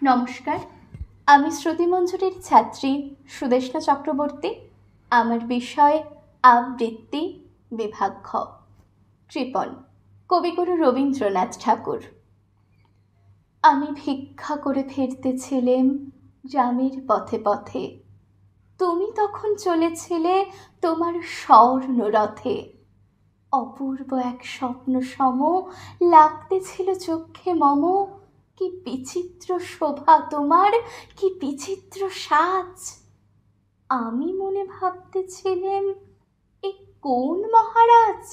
নমস্কার, আমি শ্রুতিমঞ্জুরির ছাত্রী সুদেষ্ণা চক্রবর্তী। আমার বিষয় আবৃত্তি, বিভাগ খ। কৃপণ, কবিগুরু রবীন্দ্রনাথ ঠাকুর। আমি ভিক্ষা করে ফিরতেছিলেম গ্রামের পথে পথে, তুমি তখন চলেছিলে তোমার স্বর্ণরথে। অপূর্ব এক স্বপ্ন সম লাগতেছিল চক্ষে মম। কি বিচিত্র শোভা তোমার, কি বিচিত্র সাজ! আমি মনে ভাবতেছিলেম, এ কোন মহারাজ?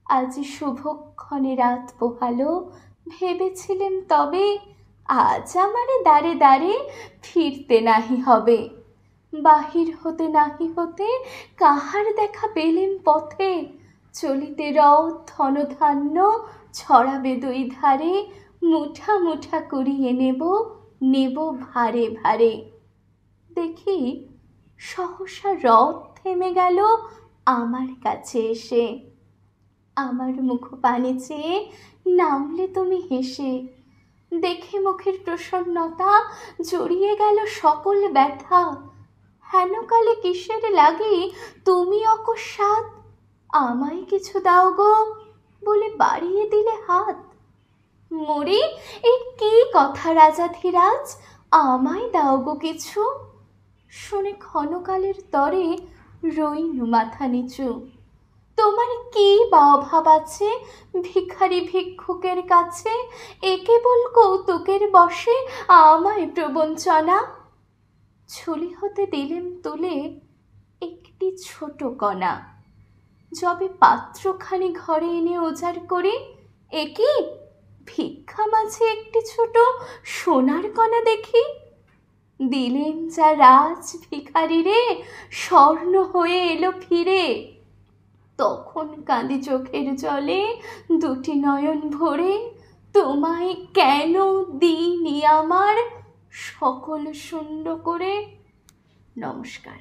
আজ শুভক্ষণে রাত পোহালো, ভেবেছিলেম তবে আজ আমারে দ্বারে দ্বারে ফিরতে নাহি হবে। বাহির হতে নাহি হতে কাহার দেখা পেলেম পথে, চলিতে রথ ধনধান্য ছড়াবে দুই ধারে, মুঠা মুঠা করিয়ে নেব নেব ভারে ভারে। দেখি সহসা রথ থেমে গেল আমার কাছে এসে। আমার মুখ পানে চেয়ে নামলে তুমি হেসে। দেখে মুখের প্রসন্নতা জড়িয়ে গেল সকল ব্যথা। হেনকালে কিসের লাগি তুমি অকস্মাৎ আমায় কিছু দাও গো বলে বাড়িয়ে দিলে হাত। মরি, এ কি কথা রাজাধিরাজ, আমায় দাও গো কিছু! শুনে ক্ষণকালের তরে রইনু মাথা নিচু। তোমার কি বা অভাব আছে ভিখারি ভিক্ষুকের কাছে? এ কেবল কৌতুকের বশে আমায় প্রবঞ্চনা। ঝুলি হতে দিলেম তুলে একটি ছোট কণা, যবে পাত্রখানি ঘরে এনে উজাড় করি, এ কি ভিক্ষা মাঝে একটি ছোট সোনার কণা দেখি। দিলেম যা রাজ ভিখারি রে, স্বর্ণ হয়ে এলো ফিরে। তখন কাঁদি চোখের জলে দুটি নয়ন ভরে, তোমায় কেন দিইনি আমার সকল শূন্য করে। নমস্কার।